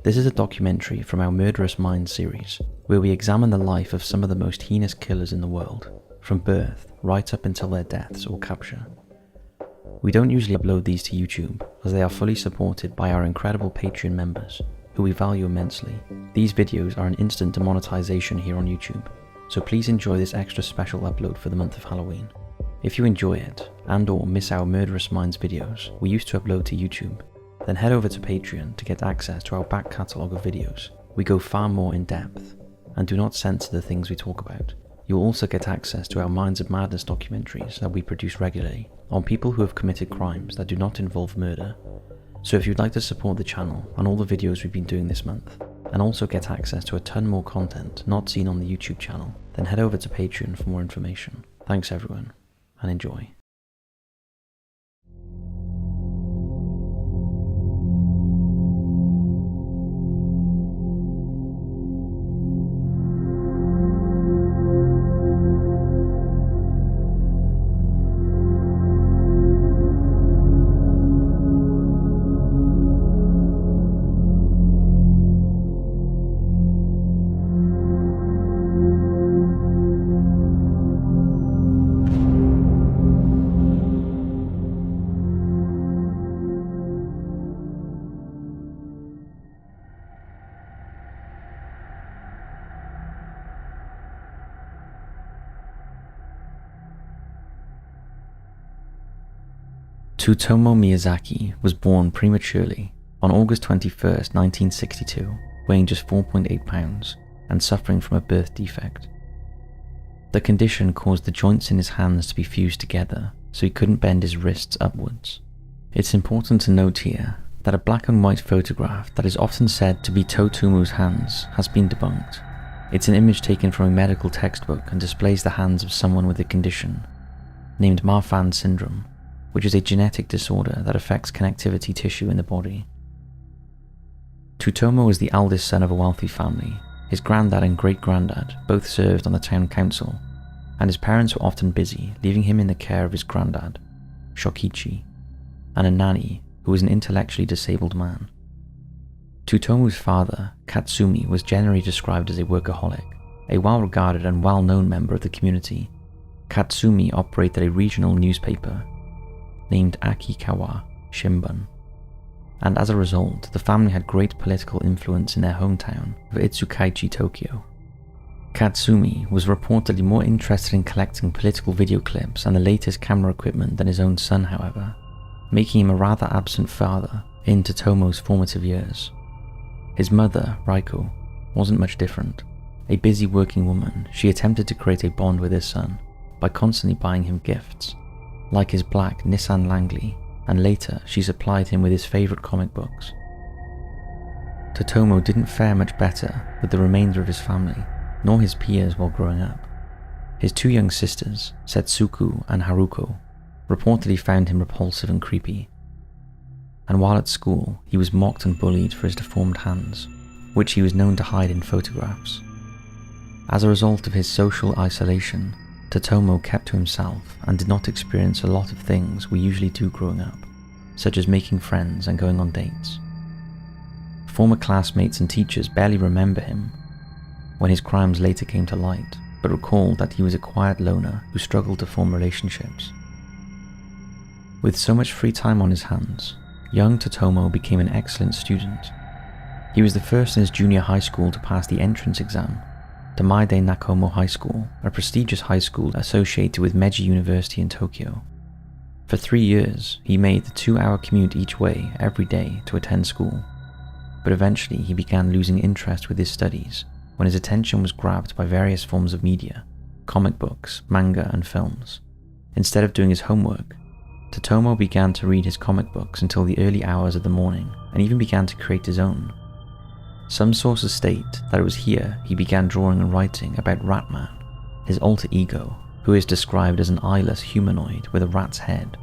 This is a documentary from our Murderous Minds series, where we examine the life of some of the most heinous killers in the world, from birth right up until their deaths or capture. We don't usually upload these to YouTube, as they are fully supported by our incredible Patreon members, who we value immensely. These videos are an instant demonetization here on YouTube, so please enjoy this extra special upload for the month of Halloween. If you enjoy it, and/or miss our Murderous Minds videos we used to upload to YouTube, then head over to Patreon to get access to our back catalogue of videos. We go far more in depth, and do not censor the things we talk about. You'll also get access to our Minds of Madness documentaries that we produce regularly, on people who have committed crimes that do not involve murder. So if you'd like to support the channel and all the videos we've been doing this month, and also get access to a ton more content not seen on the YouTube channel, then head over to Patreon for more information. Thanks everyone, and enjoy. Tsutomu Miyazaki was born prematurely on August 21st, 1962, weighing just 4.8 pounds and suffering from a birth defect. The condition caused the joints in his hands to be fused together, so he couldn't bend his wrists upwards. It's important to note here that a black and white photograph that is often said to be Tsutomu's hands has been debunked. It's an image taken from a medical textbook and displays the hands of someone with a condition named Marfan syndrome, which is a genetic disorder that affects connectivity tissue in the body. Tsutomu was the eldest son of a wealthy family. His granddad and great-granddad both served on the town council, and his parents were often busy, leaving him in the care of his granddad, Shokichi, and a nanny who was an intellectually disabled man. Tsutomu's father, Katsumi, was generally described as a workaholic, a well-regarded and well-known member of the community. Katsumi operated a regional newspaper named Akikawa Shimbun, and as a result, the family had great political influence in their hometown of Itsukaichi, Tokyo. Katsumi was reportedly more interested in collecting political video clips and the latest camera equipment than his own son, however, making him a rather absent father in Tsutomu's formative years. His mother, Raiko, wasn't much different. A busy working woman, she attempted to create a bond with his son by constantly buying him gifts, like his black Nissan Langley, and later she supplied him with his favourite comic books. Tsutomu didn't fare much better with the remainder of his family, nor his peers while growing up. His two young sisters, Setsuko and Haruko, reportedly found him repulsive and creepy, and while at school he was mocked and bullied for his deformed hands, which he was known to hide in photographs. As a result of his social isolation, Tsutomu kept to himself and did not experience a lot of things we usually do growing up, such as making friends and going on dates. Former classmates and teachers barely remember him when his crimes later came to light, but recalled that he was a quiet loner who struggled to form relationships. With so much free time on his hands, young Tsutomu became an excellent student. He was the first in his junior high school to pass the entrance exam to Maide Nakomo High School, a prestigious high school associated with Meiji University in Tokyo. For 3 years, he made the 2-hour commute each way every day to attend school, but eventually he began losing interest with his studies when his attention was grabbed by various forms of media, comic books, manga, and films. Instead of doing his homework, Tsutomu began to read his comic books until the early hours of the morning, and even began to create his own. Some sources state that it was here he began drawing and writing about Ratman, his alter ego, who is described as an eyeless humanoid with a rat's head.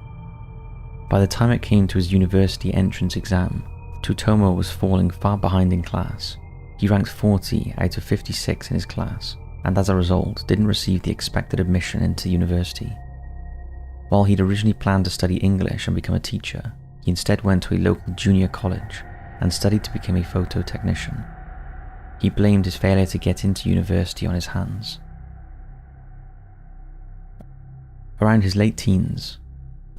By the time it came to his university entrance exam, Tsutomu was falling far behind in class. He ranked 40 out of 56 in his class, and as a result didn't receive the expected admission into university. While he'd originally planned to study English and become a teacher, he instead went to a local junior college, and studied to become a photo technician. He blamed his failure to get into university on his hands. Around his late teens,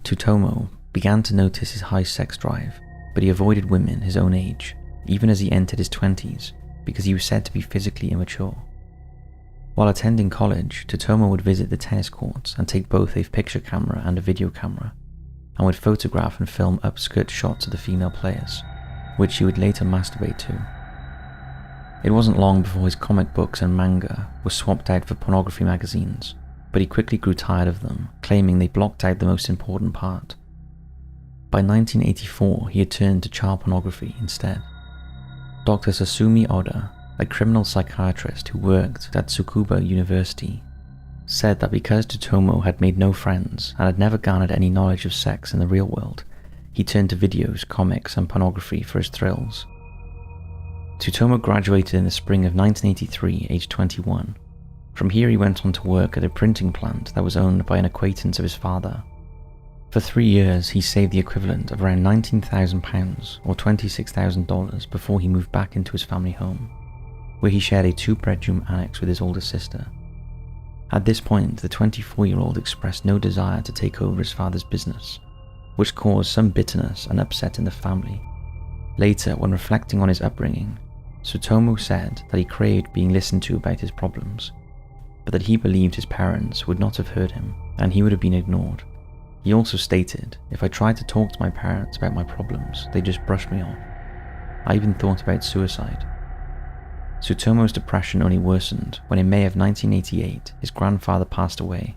Tsutomu began to notice his high sex drive, but he avoided women his own age, even as he entered his 20s, because he was said to be physically immature. While attending college, Tsutomu would visit the tennis courts and take both a picture camera and a video camera, and would photograph and film upskirt shots of the female players, which he would later masturbate to. It wasn't long before his comic books and manga were swapped out for pornography magazines, but he quickly grew tired of them, claiming they blocked out the most important part. By 1984, he had turned to child pornography instead. Dr. Sasumi Oda, a criminal psychiatrist who worked at Tsukuba University, said that because Tsutomu had made no friends and had never garnered any knowledge of sex in the real world, he turned to videos, comics, and pornography for his thrills. Tsutomu graduated in the spring of 1983, aged 21. From here he went on to work at a printing plant that was owned by an acquaintance of his father. For 3 years he saved the equivalent of around £19,000 or $26,000 before he moved back into his family home, where he shared a 2-bedroom annex with his older sister. At this point, the 24-year-old expressed no desire to take over his father's business, which caused some bitterness and upset in the family. Later, when reflecting on his upbringing, Tsutomu said that he craved being listened to about his problems, but that he believed his parents would not have heard him and he would have been ignored. He also stated, "If I tried to talk to my parents about my problems, they just brushed me off. I even thought about suicide." Tsutomu's depression only worsened when in May of 1988 his grandfather passed away.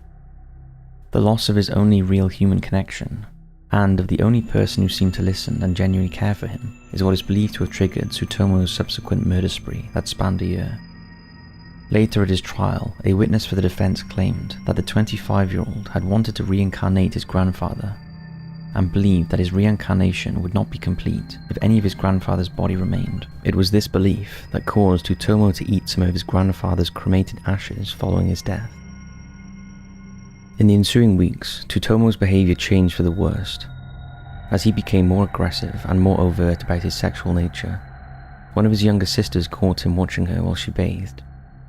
The loss of his only real human connection, and of the only person who seemed to listen and genuinely care for him, is what is believed to have triggered Tsutomu's subsequent murder spree that spanned a year. Later at his trial, a witness for the defense claimed that the 25-year-old had wanted to reincarnate his grandfather, and believed that his reincarnation would not be complete if any of his grandfather's body remained. It was this belief that caused Tsutomu to eat some of his grandfather's cremated ashes following his death. In the ensuing weeks, Tsutomu's behaviour changed for the worst, as he became more aggressive and more overt about his sexual nature. One of his younger sisters caught him watching her while she bathed.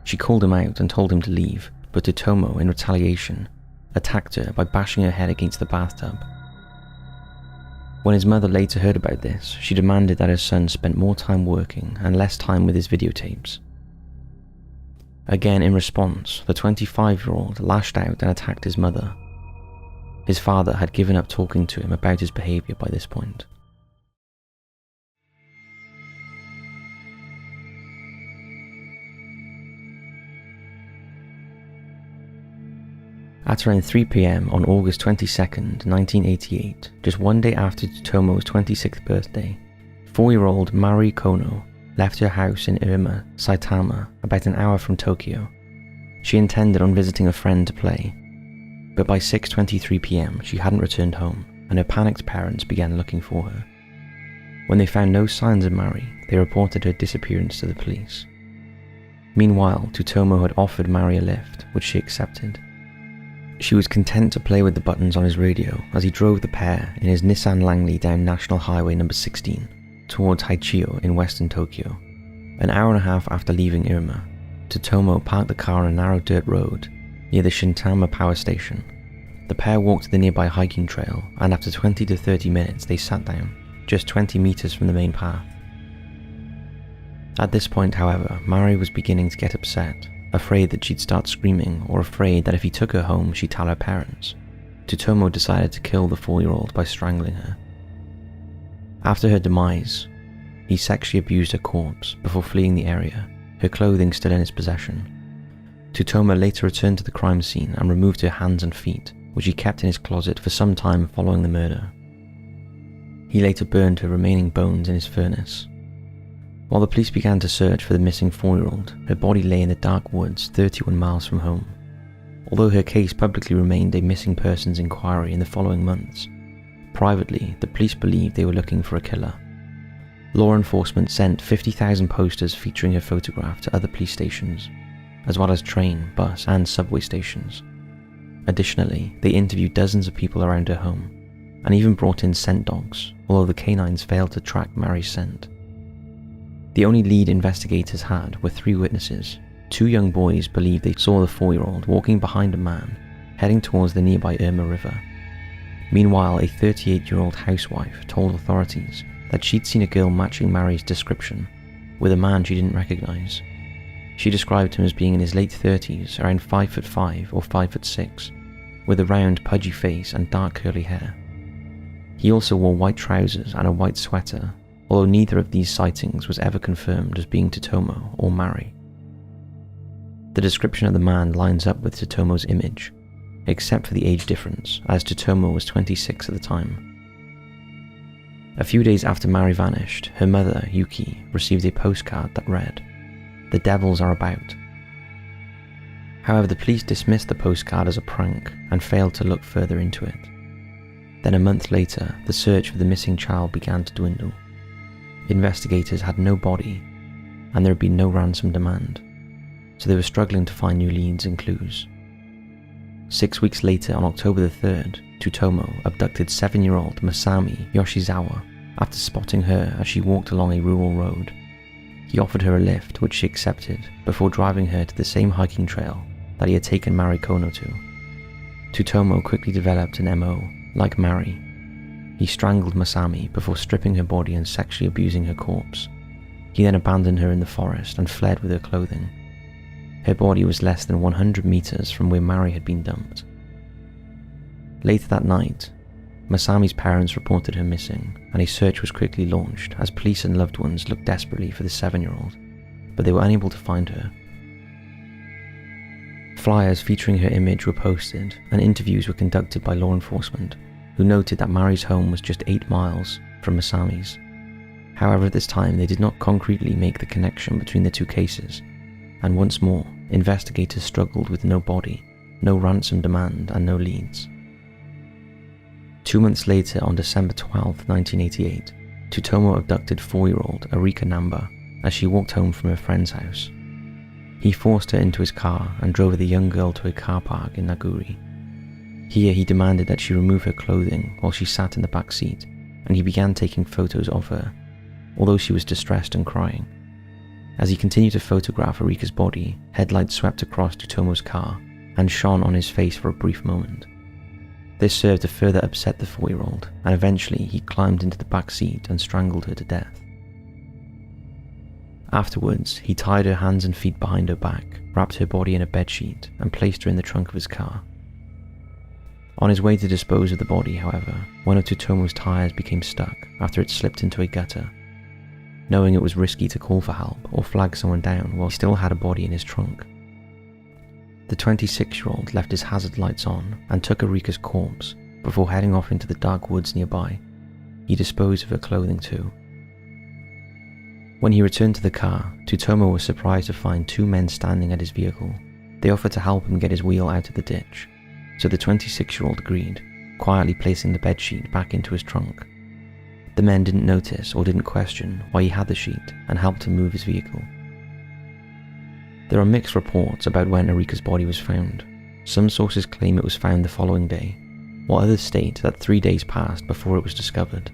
She called him out and told him to leave, but Tsutomu, in retaliation, attacked her by bashing her head against the bathtub. When his mother later heard about this, she demanded that her son spent more time working and less time with his videotapes. Again, in response, the 25-year-old lashed out and attacked his mother. His father had given up talking to him about his behaviour by this point. At around 3 p.m. on August 22nd, 1988, just one day after Tsutomu's 26th birthday, 4-year-old Mari Kono left her house in Irma, Saitama, about an hour from Tokyo. She intended on visiting a friend to play, but by 6:23 p.m. she hadn't returned home, and her panicked parents began looking for her. When they found no signs of Mari, they reported her disappearance to the police. Meanwhile, Tsutomu had offered Mari a lift, which she accepted. She was content to play with the buttons on his radio as he drove the pair in his Nissan Langley down National Highway No. 16 towards Haichiyo in western Tokyo. An hour and a half after leaving Irma, Tsutomu parked the car on a narrow dirt road near the Shintama power station. The pair walked to the nearby hiking trail, and after 20 to 30 minutes they sat down, just 20 meters from the main path. At this point, however, Mari was beginning to get upset, afraid that she'd start screaming, or afraid that if he took her home she'd tell her parents. Tsutomu decided to kill the 4-year-old by strangling her. After her demise, he sexually abused her corpse before fleeing the area, her clothing still in his possession. Tsutomu later returned to the crime scene and removed her hands and feet, which he kept in his closet for some time following the murder. He later burned her remaining bones in his furnace. While the police began to search for the missing 4-year-old, her body lay in the dark woods 31 miles from home. Although her case publicly remained a missing persons inquiry in the following months, privately the police believed they were looking for a killer. Law enforcement sent 50,000 posters featuring her photograph to other police stations, as well as train, bus and subway stations. Additionally, they interviewed dozens of people around her home, and even brought in scent dogs, although the canines failed to track Mari's scent. The only lead investigators had were 3 witnesses. 2 young boys believed they saw the 4-year-old walking behind a man, heading towards the nearby Irma River. Meanwhile, a 38-year-old housewife told authorities that she'd seen a girl matching Mary's description with a man she didn't recognize. She described him as being in his late 30s, around 5'5" or 5'6", with a round, pudgy face and dark curly hair. He also wore white trousers and a white sweater, although neither of these sightings was ever confirmed as being Tsutomu or Mary. The description of the man lines up with Tsutomu's image, except for the age difference, as Tsutomu was 26 at the time. A few days after Mary vanished, her mother, Yuki, received a postcard that read, "The devils are about." However, the police dismissed the postcard as a prank and failed to look further into it. Then a month later, the search for the missing child began to dwindle. Investigators had no body, and there had been no ransom demand, so they were struggling to find new leads and clues. 6 weeks later, on October the 3rd, Tsutomu abducted 7-year-old Masami Yoshizawa after spotting her as she walked along a rural road. He offered her a lift, which she accepted, before driving her to the same hiking trail that he had taken Mari Kono to. Tsutomu quickly developed an MO, like Mari. He strangled Masami before stripping her body and sexually abusing her corpse. He then abandoned her in the forest and fled with her clothing. Her body was less than 100 meters from where Mari had been dumped. Later that night, Masami's parents reported her missing, and a search was quickly launched as police and loved ones looked desperately for the 7-year-old, but they were unable to find her. Flyers featuring her image were posted, and interviews were conducted by law enforcement, who noted that Mari's home was just 8 miles from Masami's. However, at this time they did not concretely make the connection between the 2 cases, and once more, investigators struggled with no body, no ransom demand, and no leads. 2 months later, on December 12, 1988, Tsutomu abducted 4-year-old Erika Namba as she walked home from her friend's house. He forced her into his car and drove the young girl to a car park in Naguri. Here he demanded that she remove her clothing while she sat in the back seat, and he began taking photos of her, although she was distressed and crying. As he continued to photograph Erika's body, headlights swept across Tsutomu's car and shone on his face for a brief moment. This served to further upset the 4-year-old, and eventually he climbed into the back seat and strangled her to death. Afterwards, he tied her hands and feet behind her back, wrapped her body in a bedsheet, and placed her in the trunk of his car. On his way to dispose of the body, however, one of Tsutomu's tires became stuck after it slipped into a gutter. Knowing it was risky to call for help or flag someone down while he still had a body in his trunk, the 26-year-old left his hazard lights on and took Erika's corpse before heading off into the dark woods nearby. He disposed of her clothing too. When he returned to the car, Tsutomu was surprised to find 2 men standing at his vehicle. They offered to help him get his wheel out of the ditch, so the 26-year-old agreed, quietly placing the bedsheet back into his trunk. The men didn't notice or didn't question why he had the sheet and helped him move his vehicle. There are mixed reports about when Erika's body was found. Some sources claim it was found the following day, while others state that 3 days passed before it was discovered.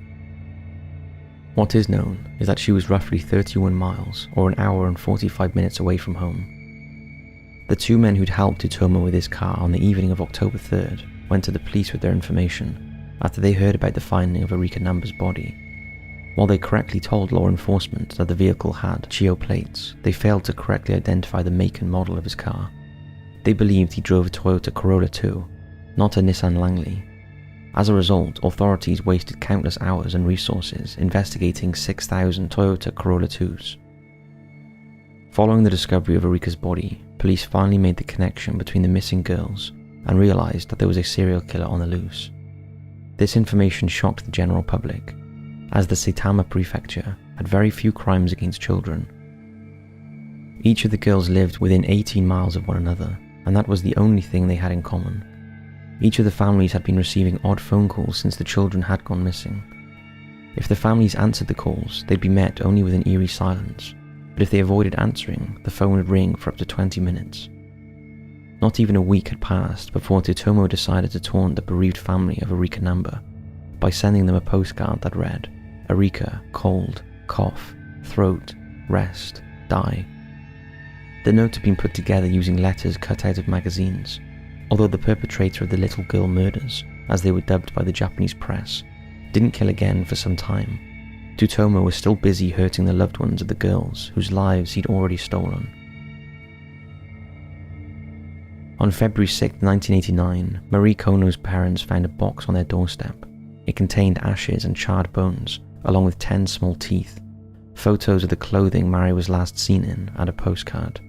What is known is that she was roughly 31 miles or an hour and 45 minutes away from home. The 2 men who'd helped Tsutomu with his car on the evening of October 3rd went to the police with their information after they heard about the finding of Erika Namba's body. While they correctly told law enforcement that the vehicle had Chio plates, they failed to correctly identify the make and model of his car. They believed he drove a Toyota Corolla 2, not a Nissan Langley. As a result, authorities wasted countless hours and resources investigating 6,000 Toyota Corolla 2s. Following the discovery of Erika's body, police finally made the connection between the missing girls and realized that there was a serial killer on the loose. This information shocked the general public, as the Saitama prefecture had very few crimes against children. Each of the girls lived within 18 miles of one another, and that was the only thing they had in common. Each of the families had been receiving odd phone calls since the children had gone missing. If the families answered the calls, they'd be met only with an eerie silence, but if they avoided answering, the phone would ring for up to 20 minutes. Not even a week had passed before Tsutomu decided to taunt the bereaved family of Erika Namba by sending them a postcard that read, "Erika, cold, cough, throat, rest, die. The note had been put together using letters cut out of magazines, although the perpetrator of the little girl murders, as they were dubbed by the Japanese press, didn't kill again for some time. Tsutomu was still busy hurting the loved ones of the girls whose lives he'd already stolen. On February 6, 1989, Marie Kono's parents found a box on their doorstep. It contained ashes and charred bones, along with 10 small teeth, photos of the clothing Mari was last seen in, and a postcard.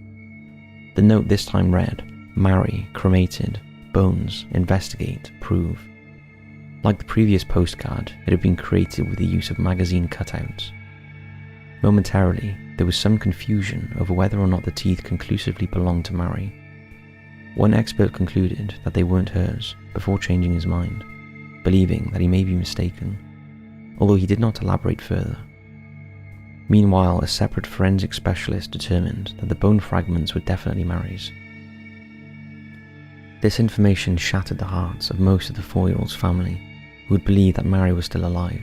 The note this time read, "Mari, cremated, bones, investigate, prove." Like the previous postcard, it had been created with the use of magazine cutouts. Momentarily, there was some confusion over whether or not the teeth conclusively belonged to Mari. One expert concluded that they weren't hers before changing his mind, believing that he may be mistaken, although he did not elaborate further. Meanwhile, a separate forensic specialist determined that the bone fragments were definitely Mari's. This information shattered the hearts of most of the 4-year-old's family, who would believe that Mari was still alive.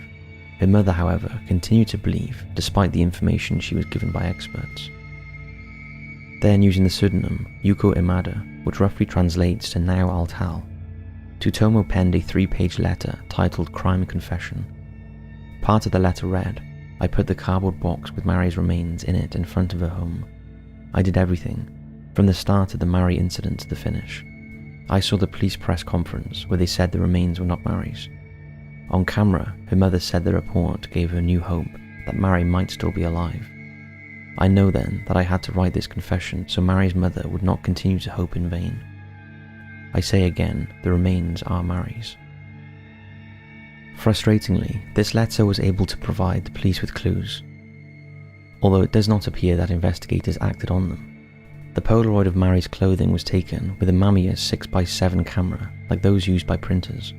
Her mother, however, continued to believe, despite the information she was given by experts. Then, using the pseudonym Yuko Imada, which roughly translates to "Now I'll Tell," Tsutomu penned a 3-page letter titled "Crime Confession." Part of the letter read, "I put the cardboard box with Mari's remains in it in front of her home. I did everything, from the start of the Mari incident to the finish. I saw the police press conference where they said the remains were not Mari's. On camera, her mother said the report gave her new hope that Mari might still be alive. I know then that I had to write this confession so Mari's mother would not continue to hope in vain. I say again, the remains are Mari's." Frustratingly, this letter was able to provide the police with clues, although it does not appear that investigators acted on them. The Polaroid of Mari's clothing was taken with a Mamiya 6x7 camera, like those used by printers.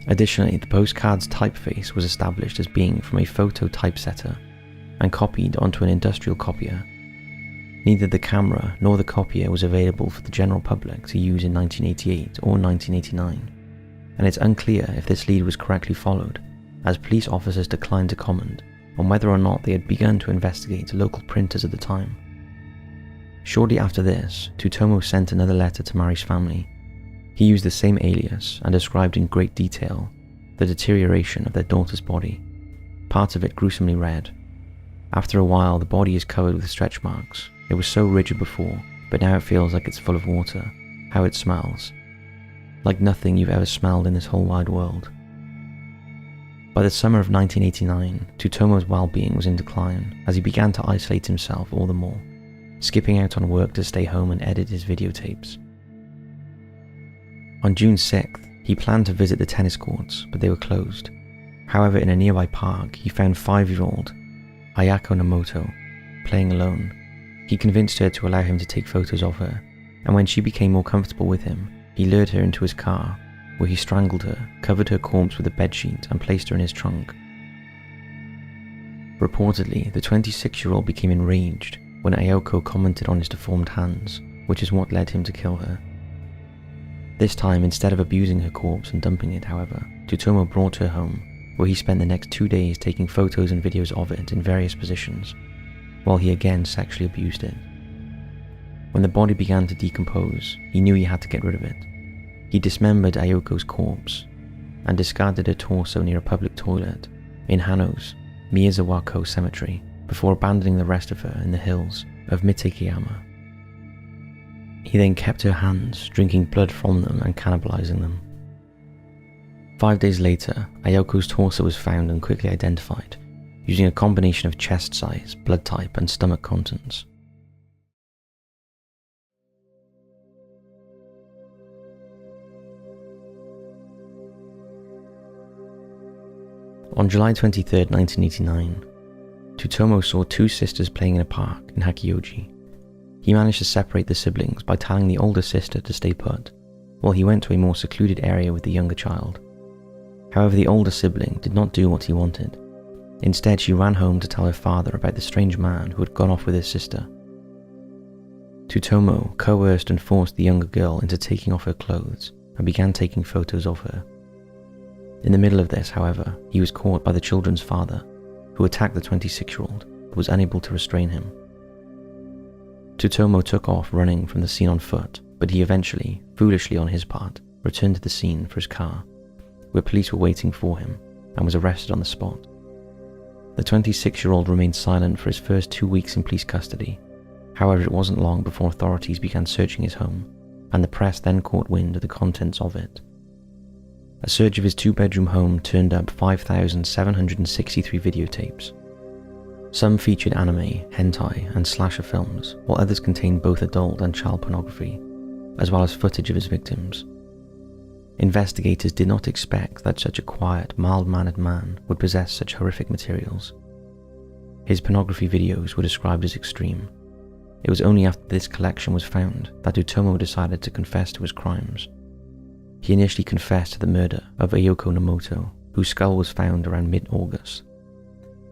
Additionally, the postcard's typeface was established as being from a photo typesetter and copied onto an industrial copier. Neither the camera nor the copier was available for the general public to use in 1988 or 1989, and it's unclear if this lead was correctly followed, as police officers declined to comment on whether or not they had begun to investigate local printers at the time. Shortly after this, Tsutomu sent another letter to Mari's family. He used the same alias and described in great detail the deterioration of their daughter's body. Part of it gruesomely read, "After a while, the body is covered with stretch marks. It was so rigid before, but now it feels like it's full of water. How it smells. Like nothing you've ever smelled in this whole wide world." By the summer of 1989, Tsutomu's well-being was in decline as he began to isolate himself all the more, skipping out on work to stay home and edit his videotapes. On June 6th, he planned to visit the tennis courts, but they were closed. However, in a nearby park, he found 5-year-old Ayako Nomoto playing alone. He convinced her to allow him to take photos of her, and when she became more comfortable with him, he lured her into his car, where he strangled her, covered her corpse with a bedsheet, and placed her in his trunk. Reportedly, the 26-year-old became enraged when Ayako commented on his deformed hands, which is what led him to kill her. This time, instead of abusing her corpse and dumping it, however, Tsutomu brought her home, where he spent the next 2 days taking photos and videos of it in various positions, while he again sexually abused it. When the body began to decompose, he knew he had to get rid of it. He dismembered Ayoko's corpse and discarded her torso near a public toilet in Hano's Miyazawako Cemetery before abandoning the rest of her in the hills of Mitekiyama. He then kept her hands, drinking blood from them and cannibalizing them. 5 days later, Ayoko's torso was found and quickly identified, using a combination of chest size, blood type, and stomach contents. On July 23, 1989, Tsutomu saw 2 sisters playing in a park in Hakioji. He managed to separate the siblings by telling the older sister to stay put, while he went to a more secluded area with the younger child. However, the older sibling did not do what he wanted. Instead, she ran home to tell her father about the strange man who had gone off with his sister. Tsutomu coerced and forced the younger girl into taking off her clothes and began taking photos of her. In the middle of this, however, he was caught by the children's father, who who attacked the 26-year-old but was unable to restrain him. Tsutomu took off running from the scene on foot, but he eventually, foolishly on his part, returned to the scene for his car, where police were waiting for him, and was arrested on the spot. The 26-year-old remained silent for his first 2 weeks in police custody. However, it wasn't long before authorities began searching his home, and the press then caught wind of the contents of it. A search of his 2-bedroom home turned up 5,763 videotapes. Some featured anime, hentai, and slasher films, while others contained both adult and child pornography, as well as footage of his victims. Investigators did not expect that such a quiet, mild-mannered man would possess such horrific materials. His pornography videos were described as extreme. It was only after this collection was found that Tsutomu decided to confess to his crimes. He initially confessed to the murder of Ayako Nomoto, whose skull was found around mid-August.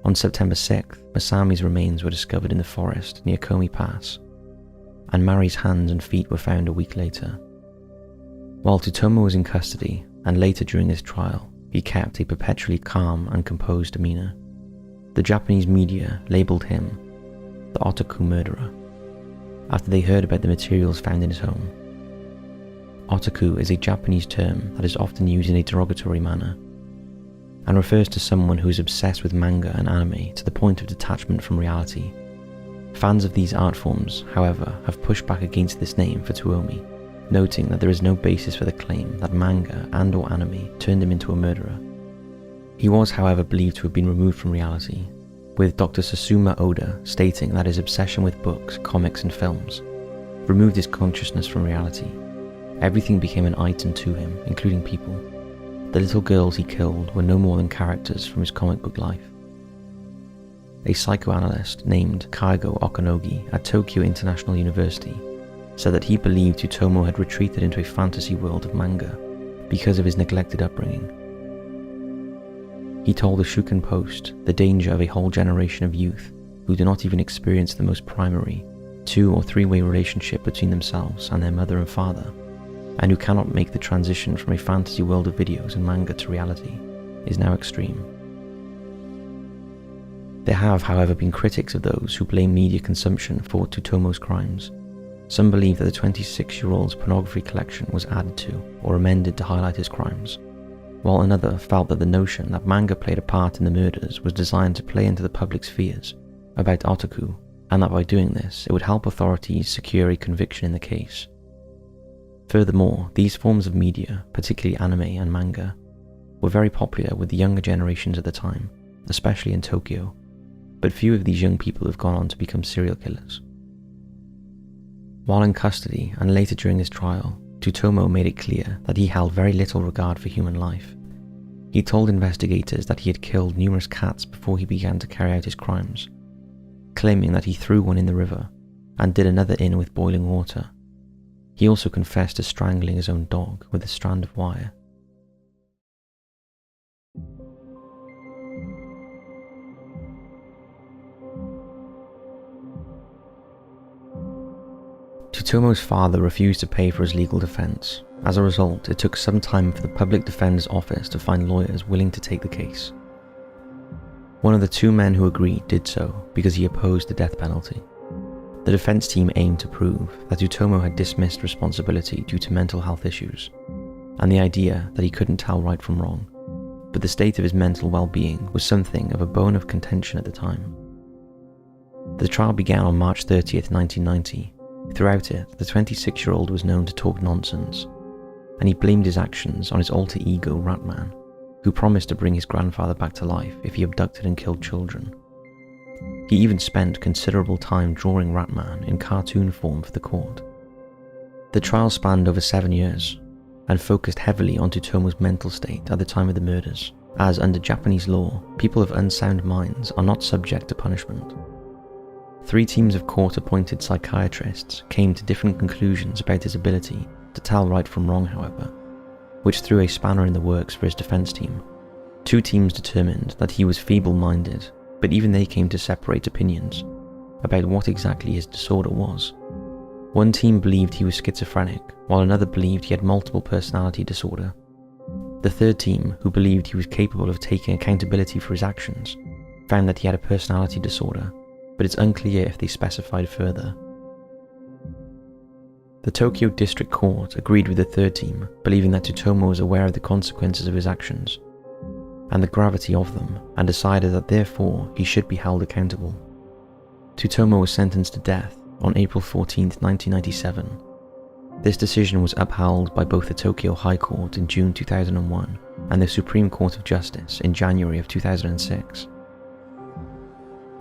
On September 6th, Masami's remains were discovered in the forest near Komi Pass, and Mari's hands and feet were found a week later. While Tsutomu was in custody, and later during his trial, he kept a perpetually calm and composed demeanor. The Japanese media labeled him the Otaku murderer, after they heard about the materials found in his home. Otaku is a Japanese term that is often used in a derogatory manner, and refers to someone who is obsessed with manga and anime to the point of detachment from reality. Fans of these art forms, however, have pushed back against this name for Tsutomu, noting that there is no basis for the claim that manga and or anime turned him into a murderer. He was, however, believed to have been removed from reality, with Dr. Susumu Oda stating that his obsession with books, comics and films removed his consciousness from reality. Everything became an item to him, including people. The little girls he killed were no more than characters from his comic book life. A psychoanalyst named Kaigo Okanogi at Tokyo International University said that he believed Tsutomu had retreated into a fantasy world of manga because of his neglected upbringing. He told the Shuken Post the danger of a whole generation of youth who do not even experience the most primary 2- or 3-way relationship between themselves and their mother and father, and who cannot make the transition from a fantasy world of videos and manga to reality, is now extreme. There have, however, been critics of those who blame media consumption for Tsutomu's crimes. Some believe that the 26-year-old's pornography collection was added to or amended to highlight his crimes, while another felt that the notion that manga played a part in the murders was designed to play into the public's fears about otaku, and that by doing this it would help authorities secure a conviction in the case. Furthermore, these forms of media, particularly anime and manga, were very popular with the younger generations at the time, especially in Tokyo, but few of these young people have gone on to become serial killers. While in custody and later during his trial, Tsutomu made it clear that he held very little regard for human life. He told investigators that he had killed numerous cats before he began to carry out his crimes, claiming that he threw one in the river and did another in with boiling water. He also confessed to strangling his own dog with a strand of wire. Tsutomu's father refused to pay for his legal defense. As a result, it took some time for the public defender's office to find lawyers willing to take the case. One of the 2 men who agreed did so because he opposed the death penalty. The defense team aimed to prove that Tsutomu had dismissed responsibility due to mental health issues, and the idea that he couldn't tell right from wrong, but the state of his mental well-being was something of a bone of contention at the time. The trial began on March 30th, 1990. Throughout it, the 26-year-old was known to talk nonsense, and he blamed his actions on his alter ego Ratman, who promised to bring his grandfather back to life if he abducted and killed children. He even spent considerable time drawing Ratman in cartoon form for the court. The trial spanned over 7 years, and focused heavily on Tsutomu's mental state at the time of the murders, as under Japanese law, people of unsound minds are not subject to punishment. 3 teams of court-appointed psychiatrists came to different conclusions about his ability to tell right from wrong, however, which threw a spanner in the works for his defense team. 2 teams determined that he was feeble-minded, but even they came to separate opinions about what exactly his disorder was. One team believed he was schizophrenic, while another believed he had multiple personality disorder. The third team, who believed he was capable of taking accountability for his actions, found that he had a personality disorder, but it's unclear if they specified further. The Tokyo District Court agreed with the third team, believing that Tsutomu was aware of the consequences of his actions and the gravity of them, and decided that therefore he should be held accountable. Tsutomu was sentenced to death on April 14, 1997. This decision was upheld by both the Tokyo High Court in June 2001 and the Supreme Court of Justice in January of 2006.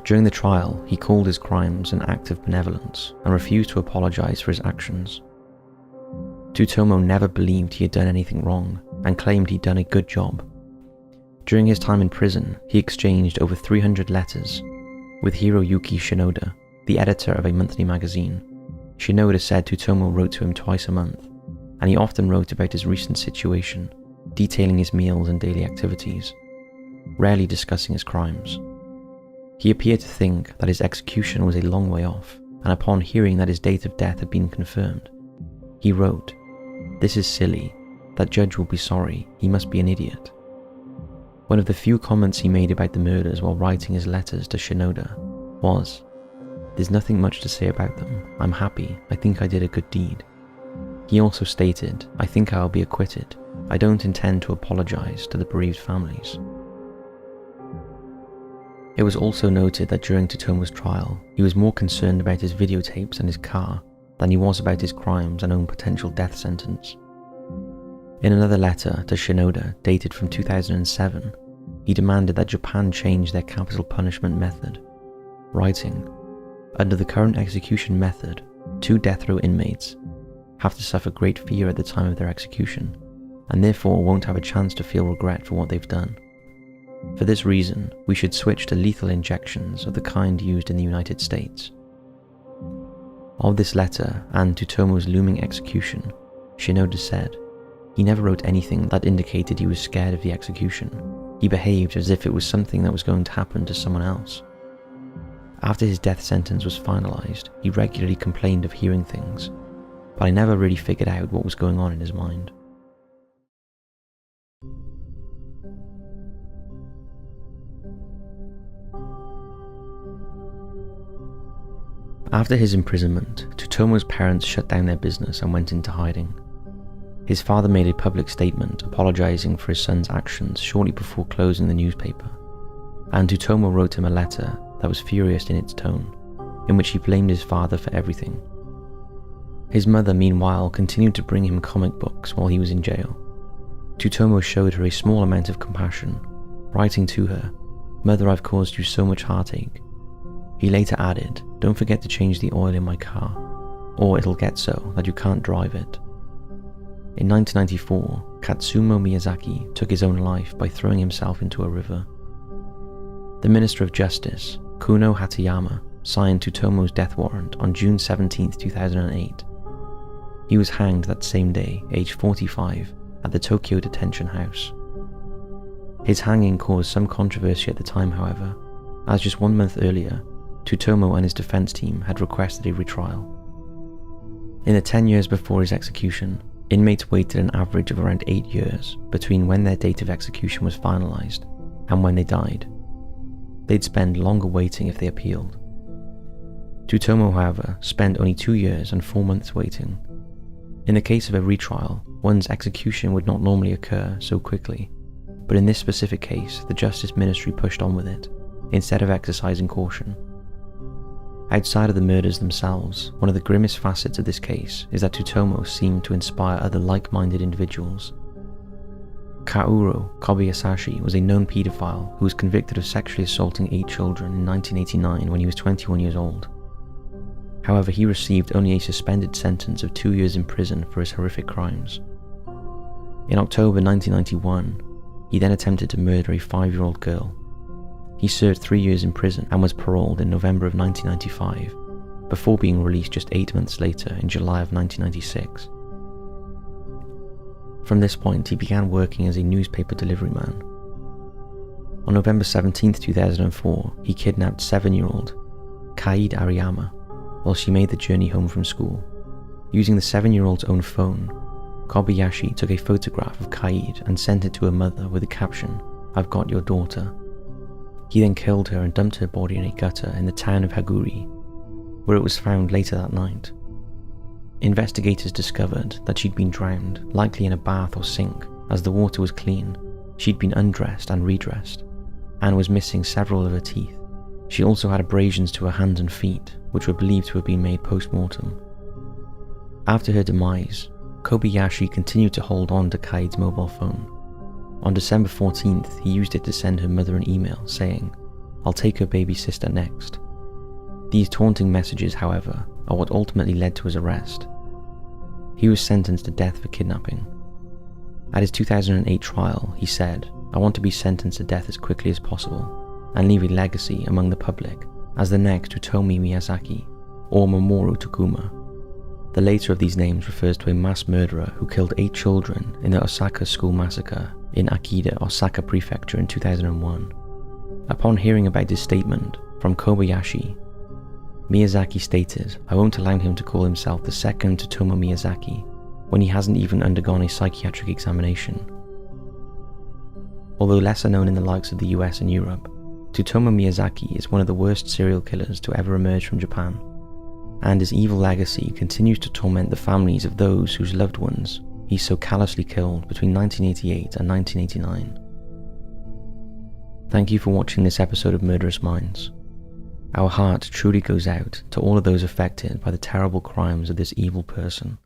During the trial, he called his crimes an act of benevolence and refused to apologize for his actions. Tsutomu never believed he had done anything wrong and claimed he'd done a good job. During his time in prison, he exchanged over 300 letters with Hiroyuki Shinoda, the editor of a monthly magazine. Shinoda said Tsutomu wrote to him twice a month, and he often wrote about his recent situation, detailing his meals and daily activities, rarely discussing his crimes. He appeared to think that his execution was a long way off, and upon hearing that his date of death had been confirmed, he wrote, "This is silly. That judge will be sorry. He must be an idiot." One of the few comments he made about the murders while writing his letters to Shinoda was, "There's nothing much to say about them. I'm happy. I think I did a good deed." He also stated, "I think I'll be acquitted. I don't intend to apologize to the bereaved families." It was also noted that during Tsutomu's trial, he was more concerned about his videotapes and his car than he was about his crimes and own potential death sentence. In another letter to Shinoda, dated from 2007, he demanded that Japan change their capital punishment method, writing, "Under the current execution method, 2 death row inmates have to suffer great fear at the time of their execution, and therefore won't have a chance to feel regret for what they've done. For this reason, we should switch to lethal injections of the kind used in the United States." Of this letter and Tsutomu's looming execution, Shinoda said, "He never wrote anything that indicated he was scared of the execution. He behaved as if it was something that was going to happen to someone else." After his death sentence was finalized, he regularly complained of hearing things, but I never really figured out what was going on in his mind. After his imprisonment, Tsutomu's parents shut down their business and went into hiding. His father made a public statement apologizing for his son's actions shortly before closing the newspaper, and Tsutomu wrote him a letter that was furious in its tone, in which he blamed his father for everything. His mother, meanwhile, continued to bring him comic books while he was in jail. Tsutomu showed her a small amount of compassion, writing to her, "Mother, I've caused you so much heartache." He later added, "Don't forget to change the oil in my car, or it'll get so that you can't drive it." In 1994, Tsutomu Miyazaki took his own life by throwing himself into a river. The Minister of Justice, Kuno Hatayama, signed Tsutomu's death warrant on June 17, 2008. He was hanged that same day, aged 45, at the Tokyo detention house. His hanging caused some controversy at the time, however, as just 1 month earlier, Tsutomu and his defense team had requested a retrial. In the 10 years before his execution, inmates waited an average of around 8 years between when their date of execution was finalized and when they died. They'd spend longer waiting if they appealed. Tsutomu, however, spent only 2 years and 4 months waiting. In the case of a retrial, one's execution would not normally occur so quickly, but in this specific case, the Justice Ministry pushed on with it, instead of exercising caution. Outside of the murders themselves, one of the grimmest facets of this case is that Tsutomu seemed to inspire other like-minded individuals. Kaoru Kobayashi was a known paedophile who was convicted of sexually assaulting 8 children in 1989 when he was 21 years old. However, he received only a suspended sentence of 2 years in prison for his horrific crimes. In October 1991, he then attempted to murder a 5-year-old girl. He served 3 years in prison and was paroled in November of 1995, before being released just 8 months later in July of 1996. From this point, he began working as a newspaper delivery man. On November 17, 2004, he kidnapped 7-year-old Kaide Ariyama while she made the journey home from school. Using the 7-year-old's own phone, Kobayashi took a photograph of Kaide and sent it to her mother with the caption, "I've got your daughter." He then killed her and dumped her body in a gutter in the town of Haguri, where it was found later that night. Investigators discovered that she'd been drowned, likely in a bath or sink, as the water was clean. She'd been undressed and redressed, and was missing several of her teeth. She also had abrasions to her hands and feet, which were believed to have been made post-mortem. After her demise, Kobayashi continued to hold on to Kaid's mobile phone. On December 14th, he used it to send her mother an email saying, "I'll take her baby sister next." These taunting messages, however, are what ultimately led to his arrest. He was sentenced to death for kidnapping. At his 2008 trial, he said, "I want to be sentenced to death as quickly as possible and leave a legacy among the public as the next Tsutomu Miyazaki or Mamoru Tokuma." The later of these names refers to a mass murderer who killed 8 children in the Osaka school massacre in Akita, Osaka Prefecture in 2001. Upon hearing about this statement from Kobayashi, Miyazaki stated, "I won't allow him to call himself the second Tsutomu Miyazaki when he hasn't even undergone a psychiatric examination." Although lesser known in the likes of the US and Europe, Tsutomu Miyazaki is one of the worst serial killers to ever emerge from Japan, and his evil legacy continues to torment the families of those whose loved ones he so callously killed between 1988 and 1989. Thank you for watching this episode of Murderous Minds. Our heart truly goes out to all of those affected by the terrible crimes of this evil person.